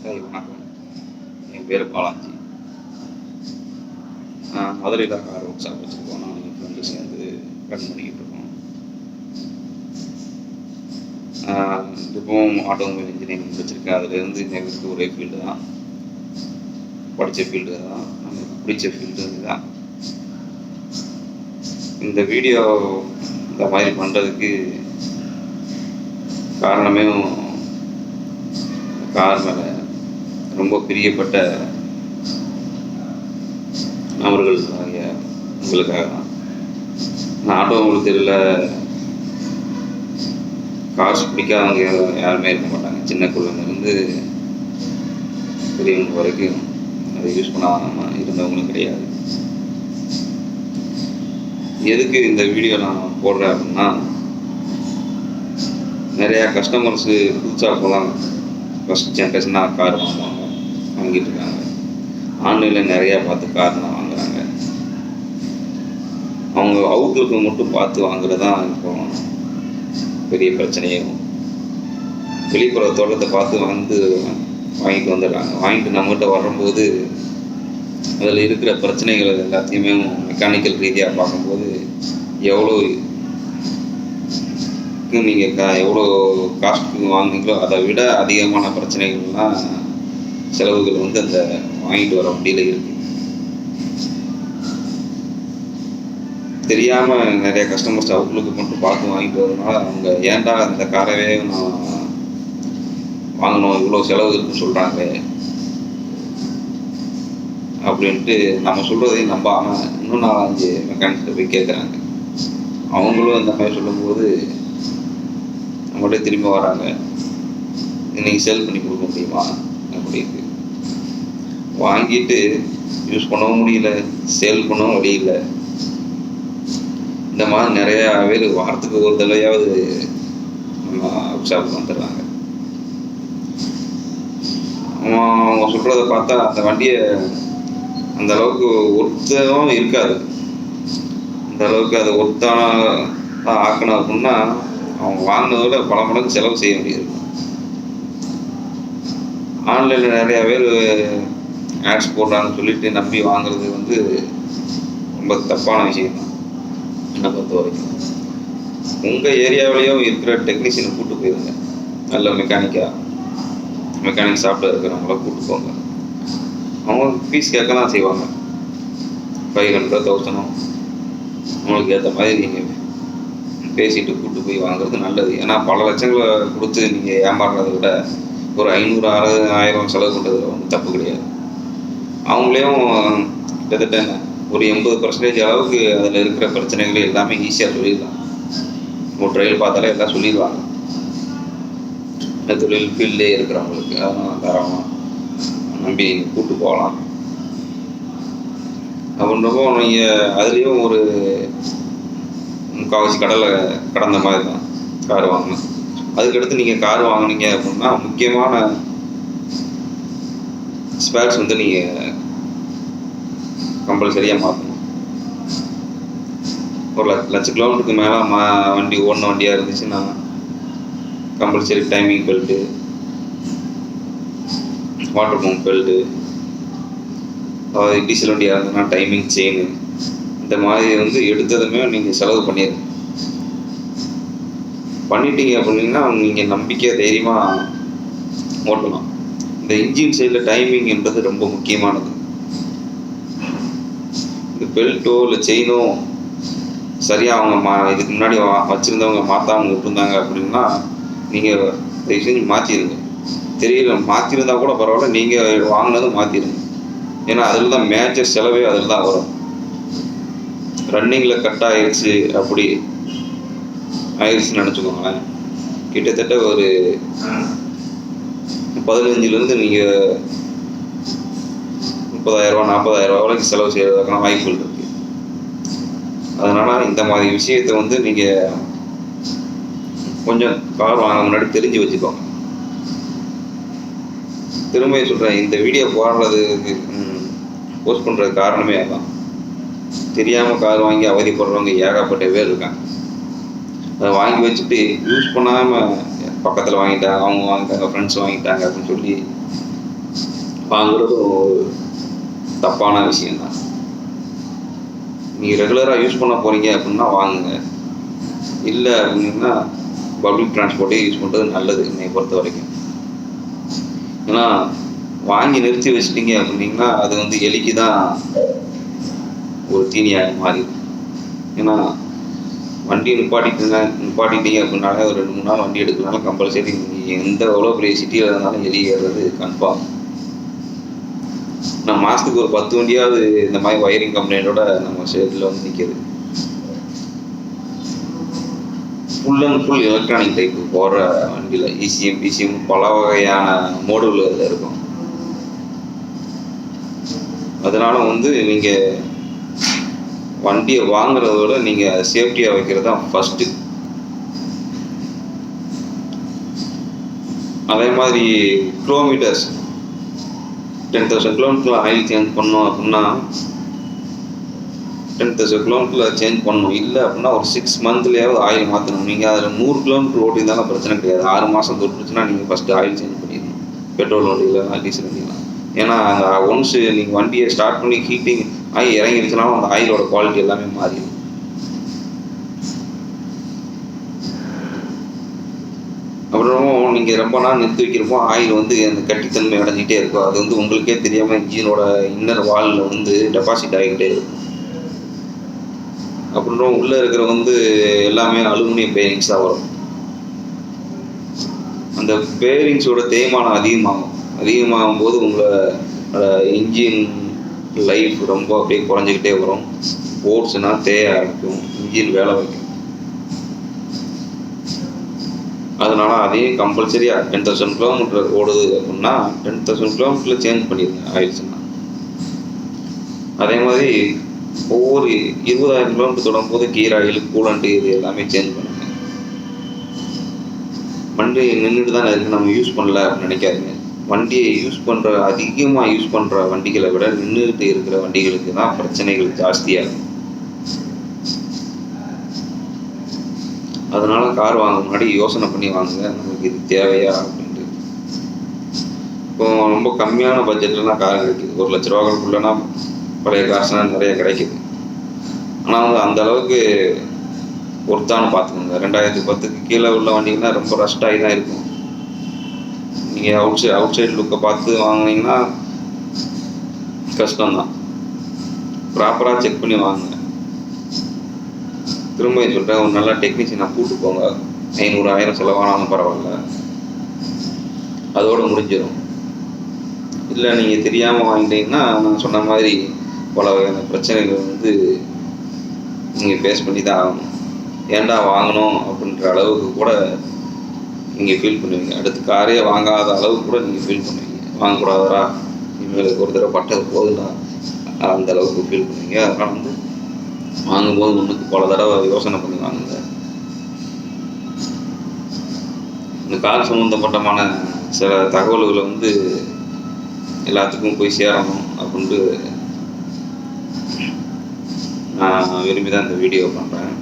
Hi வணக்கம். என் பேர் பாலாஜி. மதுரையில் கார் ஒர்க் ஷாப் வச்சுருக்கோம். நான் என் ஃப்ரெண்டு சேர்ந்து ரன் பண்ணிக்கிட்டு இருக்கோம். இப்போவும் ஆட்டோமொபைல் இன்ஜினியரிங் முடிச்சிருக்கேன். அதுலேருந்து எனக்கு ஒரே ஃபீல்டு தான், படித்த ஃபீல்டு தான், நமக்கு பிடிச்ச ஃபீல்டு தான். இந்த வீடியோ இந்த மாதிரி பண்ணுறதுக்கு காரணமே கார் மேலே ரொம்ப பிரியப்பட்ட நபர்கள் ஆகிய உங்களுக்காக தான். நான் ஆட்டோமொபைல் தெருவில் காசு பிடிக்காதவங்க யாருமே இருக்க மாட்டாங்க. சின்ன குழந்தைலேருந்து பெரியவங்க வரைக்கும் அதை யூஸ் பண்ணாமல் இருந்தவங்களும் கிடையாது. எதுக்கு இந்த வீடியோ நான் போடுறேன் அப்படின்னா, நிறையா கஸ்டமர்ஸு புதுசாக போகலாம் ஃபஸ்ட் ஜென்ரேஷனாக கார் வாங்கிட்டு இருக்காங்க. ஆன்லைனில் நிறையா பார்த்து கார்லாம் வாங்குறாங்க. அவங்க அவுட்லுக்கு மட்டும் பார்த்து வாங்குறது தான் இப்போ பெரிய பிரச்சனையும். வெளிப்புற தோட்டத்தை பார்த்து வாங்கிட்டு வந்துடுறாங்க. வாங்கிட்டு நம்மகிட்ட வரும்போது அதில் இருக்கிற பிரச்சனைகள் எல்லாத்தையுமே மெக்கானிக்கல் ரீதியாக பார்க்கும்போது நீங்கள் எவ்வளோ காஸ்ட்டுக்கு வாங்குனீங்களோ அதை விட அதிகமான பிரச்சனைகள்லாம் செலவுகள் அந்த வாங்கிட்டு வர வண்டியில் இருக்கு. தெரியாமல் நிறைய கஸ்டமர்ஸ் அவுட்லுக்கு மட்டும் பார்த்து வாங்கிட்டு வரதுனால அவங்க ஏன்டா இந்த காரவே நான் வாங்கணும், இவ்வளோ செலவு இருக்குன்னு சொல்கிறாங்க அப்படின்ட்டு நம்ம சொல்கிறதையும் நம்பாமல் இன்னும் 4-5 மெக்கானிக்ஸை போய் கேட்குறாங்க. அவங்களும் இந்த மாதிரி சொல்லும்போது நம்மகிட்ட திரும்பி வராங்க, இன்னைக்கு சேல் பண்ணி கொடுக்க முடியுமா அப்படின்ட்டு. வாங்கிட்டு யூஸ் பண்ணவும் முடியல, சேல் பண்ணவும் வழி இல்லை. இந்த மாதிரி நிறையா பேர் வாரத்துக்கு ஒரு தடவையாவது நம்ம ஒர்க் ஷாப்புக்கு வந்துடுறாங்க. அவங்க சொல்கிறத பார்த்தா அந்த வண்டியை அந்த அளவுக்கு ஒர்த்தாகவும் இருக்காது. அந்த அளவுக்கு அதை ஒர்த்தான ஆக்கணும் அப்படின்னா அவங்க வாங்கினதோட பல மடங்கு செலவு செய்ய வேண்டியது. ஆன்லைனில் நிறையா பேர் ஆட்ஸ் போடுறாங்கன்னு சொல்லிட்டு நம்பி வாங்குறது ரொம்ப தப்பான விஷயம் தான் என்னை பொறுத்த வரைக்கும். உங்கள் ஏரியாவிலேயும் இருக்கிற டெக்னீஷியனை கூப்பிட்டு போயிருங்க. நல்ல மெக்கானிக் ஷாப்பில் இருக்கிறவங்கள கூப்பிட்டு போங்க. அவங்க ஃபீஸ் கேட்க தான் செய்வாங்க. 500 1000 உங்களுக்கு ஏற்ற மாதிரி நீங்கள் பேசிட்டு கூப்பிட்டு போய் வாங்குறது நல்லது. ஏன்னா பல லட்சங்களை கொடுத்து நீங்கள் ஏமாறுறதை விட ஒரு 500-1000 செலவு பண்ணுறது தப்பு கிடையாது. அவங்களையும் கிட்டத்தட்ட ஒரு 80% அளவுக்கு அதில் இருக்கிற பிரச்சனைகளை எல்லாமே ஈஸியாக சொல்லிடலாம். ஒரு ட்ரையல் பார்த்தாலே எல்லாம் சொல்லிடுவாங்க. இந்த தொழில் ஃபீல்டே இருக்கிறவங்களுக்கு அதெல்லாம் தாராளமாக நம்பி நீங்கள் கூப்பிட்டு போகலாம். அப்படின்றப்போ நீங்கள் அதுலேயும் ஒரு முக்கால்வாசி கடலை கடந்த மாதிரி தான் கார் வாங்கணும். அதுக்கடுத்து நீங்கள் கார் வாங்கினீங்க அப்படின்னா முக்கியமான ஸ்பேர்ஸ் நீங்கள் கம்பல்சரியாக மாற்றணும். ஒரு 1,00,000 கிலோமீட்டருக்கு மேலே வண்டி ஓடின வண்டியாக இருந்துச்சுன்னா compulsory timing belt, water pump belt, அதாவது டீசல் வண்டியாக இருந்ததுன்னா டைமிங் செயின், இந்த மாதிரி எடுத்ததுமே நீங்கள் செலவு பண்ணிட்டீங்க அப்படின்னா நீங்கள் நம்பிக்கை தைரியமாக ஓட்டலாம். இந்த இன்ஜின் சைடில் டைமிங்ன்றது ரொம்ப முக்கியமானது. இந்த பெல்ட்டோ இல்லை செயினோ சரியாக அவங்க இதுக்கு முன்னாடி வச்சுருந்தவங்க மாற்றாமல் விட்டுருந்தாங்க அப்படின்னா நீங்கள் தயவு செஞ்சு மாற்றிடுங்க. தெரியல மாற்றிருந்தா கூட பரவாயில்ல, நீங்கள் வாங்கினதும் மாற்றிடுங்க. ஏன்னா அதில் தான் மேஜர் செலவே அதில் தான் வரும். ரன்னிங்கில் கட் ஆயிடுச்சு அப்படி ஆயிடுச்சுன்னு நினச்சிக்கோங்களேன், கிட்டத்தட்ட ஒரு 15,000 நீங்கள் 30,000-40,000 வரைக்கும் செலவு செய்கிறதுக்கான வாய்ப்புகள் இருக்குது. அதனால் இந்த மாதிரி விஷயத்தை நீங்கள் கொஞ்சம் கார் வாங்க முன்னாடி தெரிஞ்சு வச்சுக்கோங்க. திரும்ப சொல்கிறேன், இந்த வீடியோ போஸ்ட் பண்ணுறது காரணமே அதான். தெரியாமல் கார் வாங்கி அவதிப்படுறவங்க ஏகப்பட்ட பேர் இருக்காங்க. அதை வாங்கி வச்சுட்டு யூஸ் பண்ணாமல் பக்கத்தில் வாங்கிட்டாங்க, அவங்க வாங்கிட்டாங்க, ஃப்ரெண்ட்ஸ் வாங்கிட்டாங்க அப்படின்னு சொல்லி வாங்குறதும் தப்பான விஷயம்தான். நீங்கள் ரெகுலராக யூஸ் பண்ண போகிறீங்க அப்படின்னா வாங்குங்க. இல்லை அப்படின்னா பப்ளிக் டிரான்ஸ்போர்ட்டே யூஸ் பண்ணுறது நல்லது என்னை பொறுத்த வரைக்கும். ஏன்னா வாங்கி நிறுத்தி வச்சிட்டிங்க அப்படின்னா அது வந்து எலிக்கு தான் ஒரு தீனியாக மாறிடும். ஏன்னா வண்டி நிப்பாட்டிட்டீங்க அப்படின்னாலே ஒரு 2-3 நாள் வண்டி எடுக்கனாலும் கம்பல்சரி நீங்கள் எவ்வளோ பெரிய சிட்டியில் இருந்தாலும் எலி ஏறுறது கன்ஃபார்ம். நான் மாதத்துக்கு ஒரு 10 வண்டியாவது இந்த மாதிரி வயரிங் கம்ப்ளைண்ட்டோட நம்ம ஷேட்டில் வந்து நிற்கிது. Full and full electronic type போகிற வண்டியில் இசிஎம் பிசிஎம் பல வகையான மோடுகள் அதில் இருக்கும். அதனால் வந்து நீங்கள் வண்டியை வாங்குறத விட நீங்கள் சேஃப்டியாக வைக்கிறது தான் ஃபஸ்ட்டு. அதே மாதிரி கிலோமீட்டர்ஸ் 10,000 கிலோமீட்டரில் ஆயில் சேஞ்ச் பண்ணோம் அப்படின்னா 10,000 கிலோமீட்டரில் சேஞ்ச் பண்ணணும். இல்லை அப்படின்னா ஒரு 6 மந்த்லேயாவது ஆயில் மாற்றணும். நீங்கள் அதில் 100 கிலோமீட்டர் ஓட்டியிருந்தாலும் பிரச்சனை கிடையாது. 6 மாதம் தொட்டுருச்சுன்னா நீங்கள் ஃபஸ்ட்டு ஆயில் சேஞ்ச் பண்ணிடணும். பெட்ரோல் வண்டியில் டீசல் வண்டிலாம். ஏன்னா அந்த ஒன்ஸ் நீங்கள் வண்டியை ஸ்டார்ட் பண்ணி ஹீட்டிங் ஆகி இறங்கிடுச்சுனாலும் அந்த ஆயிலோட குவாலிட்டி எல்லாமே மாறிடும். அப்புறம் நீங்கள் ரொம்ப நாள் நிறுத்தி வைக்கிறப்போ ஆயில் வந்து அந்த கட்டித்தன்மை அடைஞ்சிக்கிட்டே இருக்கும். அது வந்து உங்களுக்கே தெரியாமல் இன்ஜினோட இன்னர் வாலில் வந்து டெபாசிட் ஆகிக்கிட்டே இருக்கும். அப்புறம் உள்ளே இருக்கிற வந்து எல்லாமே அலுமினியம் பேரிங்ஸாக வரும். அந்த பேரிங்ஸோட தேய்மானம் அதிகமாகும் போது உங்களோட இன்ஜின் லைஃப் ரொம்ப அப்படியே குறைஞ்சிக்கிட்டே வரும். ஓட்ஸ்னா தேய ஆரம்பிக்கும், இன்ஜின் வேலை வைக்கும். அதனால அதையும் கம்பல்சரியாக 10,000 கிலோமீட்டர் ஓடுது அப்படின்னா 10,000 கிலோமீட்டரில் சேஞ்ச் பண்ணிடுங்க ஆயிடுச்சுன்னா. அதே மாதிரி ஒவ்வொரு 20,000 கிலோமீட்டர் தொடரும் போது கீர் ஆயில் கூலண்ட் இது எல்லாமே சேஞ்ச் பண்ணுங்க. வண்டி நின்றுட்டு தானே இருக்குது, நம்ம யூஸ் பண்ணல அப்படின்னு நினைக்காதீங்க. வண்டியை அதிகமாக யூஸ் பண்ணுற வண்டிகளை விட நின்றுட்டு இருக்கிற வண்டிகளுக்கு தான் பிரச்சனைகள் ஜாஸ்தியாக இருக்கும். அதனால கார் வாங்க முன்னாடி யோசனை பண்ணி வாங்குங்க, நமக்கு இது தேவையா அப்படின்ட்டு. இப்போ ரொம்ப கம்மியான பட்ஜெட்லாம் கார் கிடைக்குது. 1 லட்ச ரூபாய்க்குள்ளனா பழைய கார்ஸ்லாம் நிறைய கிடைக்குது. ஆனால் வந்து அந்த அளவுக்கு ஒர்த்தானு பார்த்துக்கோங்க. 2010க்கு கீழே உள்ள வண்டிங்கன்னா ரொம்ப ரஷ்ட் ஆகி தான் இருக்கும். நீங்கள் அவுட் சைடு லுக்கை பார்த்து வாங்கினீங்கன்னா கஷ்டம்தான். ப்ராப்பராக செக் பண்ணி வாங்குங்க. திரும்ப சொல்கிறேன், ஒரு நல்ல டெக்னீஷியனை கூப்பிட்டு போங்க. 500-1000 செலவானாலும் பரவாயில்ல, அதோடு முடிஞ்சிடும். இல்லை நீங்கள் தெரியாமல் வாங்கிட்டீங்கன்னா நான் சொன்ன மாதிரி பல வகையான பிரச்சனைகள் வந்து நீங்கள் ஃபேஸ் பண்ணி தான் ஆகணும். ஏன்டா வாங்கணும் அப்படின்ற அளவுக்கு கூட நீங்கள் ஃபீல் பண்ணுவீங்க. அடுத்து காரே வாங்காத அளவுக்கு கூட நீங்கள் ஃபீல் பண்ணுவீங்க. வாங்கக்கூடாதரா, இனிமேலுக்கு ஒரு தடவை பட்டது போதுடா, அந்த அளவுக்கு ஃபீல் பண்ணுவீங்க. அதனால் வந்து வாங்கும்போது ஒன்றுக்கு பல தடவை யோசனை பண்ணி வாங்குங்க. இந்த கார் சம்மந்தப்பட்டமான சில தகவல்களை வந்து எல்லாத்துக்கும் போய் சேரணும் அப்படின்ட்டு நான் விரும்பி தான் இந்த வீடியோ பண்ணுறேன்.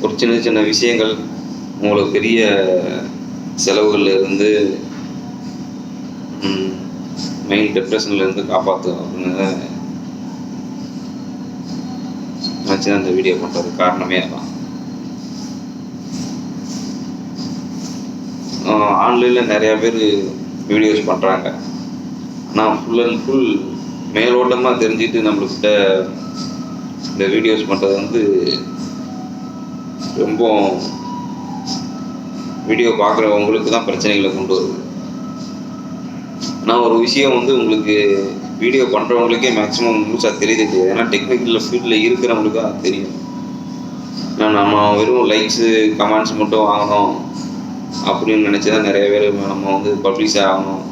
ஒரு சின்ன சின்ன விஷயங்கள் உங்களுக்கு பெரிய செலவுகளில் இருந்து மெயின் டிப்ரெஷன்லேருந்து காப்பாற்றும் அப்படின்னு நினச்சி தான் இந்த வீடியோ பண்ணுறது காரணமே அதான். ஆன்லைனில் நிறையா பேர் வீடியோஸ் பண்ணுறாங்க. ஆனால் ஃபுல் அண்ட் ஃபுல் மேலோட்டமாக தெரிஞ்சுட்டு நம்மள்கிட்ட இந்த வீடியோஸ் பண்ணுறது வந்து ரொம்ப வீடியோ பார்க்குறவங்களுக்கு தான் பிரச்சனைகளை கொண்டு வருது. ஆனால் ஒரு விஷயம் வந்து உங்களுக்கு வீடியோ பண்ணுறவங்களுக்கே மேக்ஸிமம் முழுசாக தெரியுது. ஏன்னா டெக்னிக்கல் ஃபீல்டில் இருக்கிறவங்களுக்கு தான் தெரியும். ஏன்னா நம்ம வெறும் லைக்ஸு கமெண்ட்ஸ் மட்டும் வாங்கணும் அப்படின்னு நினச்சி தான் நிறைய பேர் நம்ம வந்து பப்ளிஷ் ஆகணும்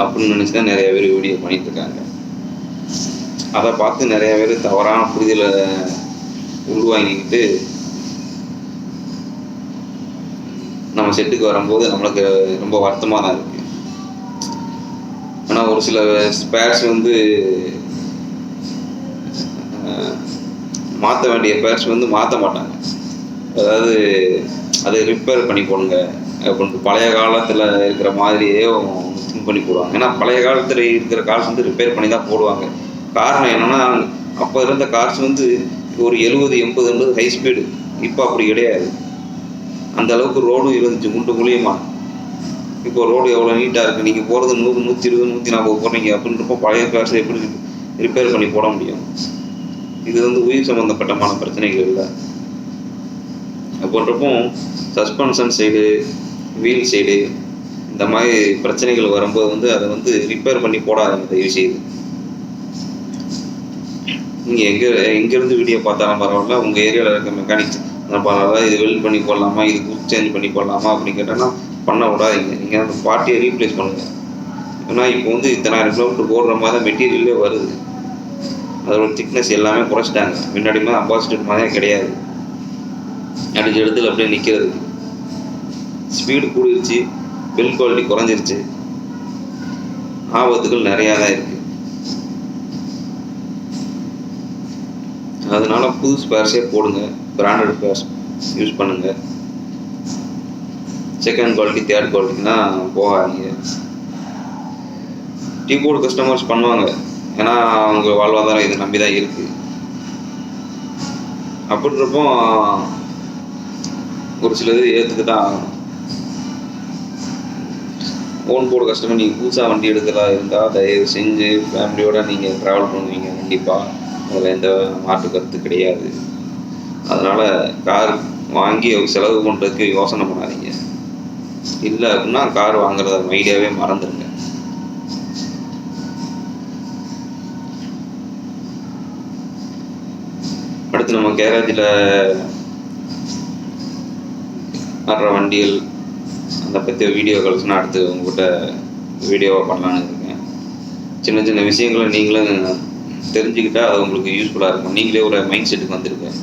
அப்படின்னு நினச்சி தான் நிறைய பேர் வீடியோ பண்ணிகிட்ருக்காங்க. அதை பார்த்து நிறைய பேர் தவறான புரிதலை உருவாங்கிக்கிட்டு நம்ம செட்டுக்கு வரும்போது நம்மளுக்கு ரொம்ப வருத்தமாக தான் இருக்குது. ஆனால் ஒரு சில ஸ்பேர்ஸ் வந்து மாற்ற வேண்டிய பேர்ஸ் வந்து மாற்ற மாட்டாங்க. அதாவது அதை ரிப்பேர் பண்ணி போடுங்க அப்படின்ட்டு பழைய காலத்தில் இருக்கிற மாதிரியே திங்க் பண்ணி போடுவாங்க. ஏன்னா பழைய காலத்தில் இருக்கிற கார்ஸ் வந்து ரிப்பேர் பண்ணி தான் போடுவாங்க. காரணம் என்னென்னா, அப்போ இருந்த கார்ஸ் வந்து ஒரு 70-80 ஹை ஸ்பீடு. இப்போ அப்படி கிடையாது. அந்த அளவுக்கு ரோடும் இருந்துச்சு குண்டு குழியுமா. இப்போ ரோடு எவ்வளோ நீட்டாக இருக்குது. நீங்கள் போகிறது 100, 120, 140 போடுறீங்க அப்படின்றப்போ பழைய கார்ஸ் எப்படி ரிப்பேர் பண்ணி போட முடியும்? இது வந்து உயிர் சம்மந்தப்பட்டமான பிரச்சனைகள் இல்லை. அப்படின்றப்போ சஸ்பென்ஷன் சைடு, வீல் சைடு இந்த மாதிரி பிரச்சனைகள் வரும்போது வந்து அதை வந்து ரிப்பேர் பண்ணி போடாதீங்க தயவு செய்து. நீங்கள் எங்கேருந்து வீடியோ பார்த்தாலும் பரவாயில்ல, உங்கள் ஏரியாவில் இருக்க மெக்கானிக்ஸ் பரவாயில்ல, இது வெல்ட் பண்ணி போடலாமா, இது குக் சேஞ்ச் பண்ணி போடலாமா அப்படின்னு கேட்டோன்னா பண்ண விடாதீங்க. நீங்கள் அந்த பார்ட்டியை ரீப்ளேஸ் பண்ணுங்கள். ஏன்னா இப்போ வந்து இத்தனை கிலோமீட்டர் போடுற மாதிரி தான் மெட்டீரியலே வருது. அதோட திக்னஸ் எல்லாமே குறைச்சிட்டாங்க. முன்னாடி மாதிரி அம்பாசிடர் மாதிரியே கிடையாது. அடிச்ச இடத்துல அப்படியே நிற்கிறது. ஸ்பீடு கூடிருச்சு, பில்ட் குவாலிட்டி குறைஞ்சிருச்சு, ஆபத்துகள் நிறையா தான் இருக்குது. அதனால புது ஸ்பேர்ஸே போடுங்க, பிராண்டட் ஸ்பேர்ஸ் யூஸ் பண்ணுங்கள். செகண்ட் குவாலிட்டி, தேர்ட் குவாலிட்டினா போகாதீங்க. டீபோர்டு கஸ்டமர்ஸ் பண்ணுவாங்க, ஏன்னா அவங்க வாழ்வாதாரம் இதை நம்பி தான் இருக்குது. அப்படின்றப்போ ஒரு சிலது ஏற்றுக்கு தான் ஆகணும். ஓன் போர்டு கஸ்டமர் நீங்கள் புதுசாக வண்டி எடுக்கிறதா இருந்தால் தயவு செஞ்சு ஃபேமிலியோடு நீங்கள் ட்ராவல் பண்ணுவீங்க கண்டிப்பாக. அதில் எந்த மாற்று கருத்து கிடையாது. அதனால் கார் வாங்கி செலவு பண்ணுறதுக்கு யோசனை பண்ணாதீங்க. இல்லை அப்படின்னா கார் வாங்குறத ஐடியாவே மறந்துடுங்க. அடுத்து நம்ம கேரேஜில் வர்ற வண்டிகள் அதை பற்றி வீடியோக்கள்ஸ் நான் அடுத்து உங்கள்கிட்ட வீடியோவாக பண்ணலான்னு இருக்கேன். சின்ன சின்ன விஷயங்களை நீங்களும் தெரிஞ்சுக்கிட்டால் அது உங்களுக்கு யூஸ்ஃபுல்லாக இருக்கும். நீங்களே ஒரு மைண்ட் செட்டுக்கு வந்துருக்கேன்,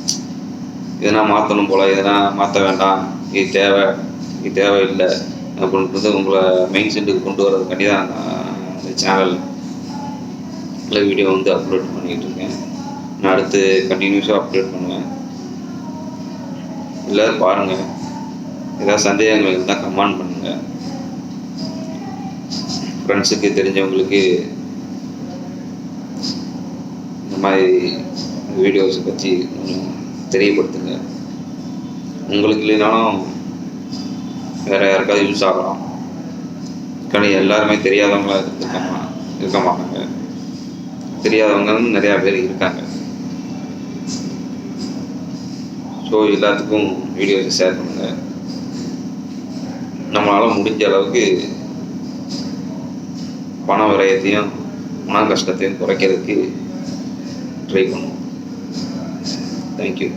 இதெல்லாம் மாற்றணும் போல், இதெல்லாம் மாற்ற வேண்டாம், இது தேவை, இது தேவையில்லை அப்படின்றது உங்களை மைண்ட் செட்டுக்கு கொண்டு வர்றதுக்காண்டி தான் நான் இந்த சேனலில் வீடியோ வந்து அப்லோட் பண்ணிகிட்டு இருக்கேன். நான் அடுத்து கண்டினியூஸாக அப்லோட் பண்ணுவேன். எல்லோரும் பாருங்கள். ஏதாவது சந்தேகங்கள் இருந்தால் கமெண்ட் பண்ணுங்கள். ஃப்ரெண்ட்ஸுக்கு தெரிஞ்சவங்களுக்கு இந்த மாதிரி வீடியோஸை பற்றி தெரியப்படுத்துங்க. உங்களுக்கு இல்லைனாலும் வேறு யாருக்காவது யூஸ் ஆகலாம். எல்லாருமே தெரியாதவங்களா இருக்க மாட்டாங்க. தெரியாதவங்க நிறையா பேர் இருக்காங்க. ஸோ எல்லாத்துக்கும் வீடியோஸை ஷேர் பண்ணுங்கள். நம்மளால் முடிஞ்ச அளவுக்கு பண விரயத்தையும் மன கஷ்டத்தையும் குறைக்கிறதுக்கு ட்ரை பண்ணுவோம். தேங்க்யூ.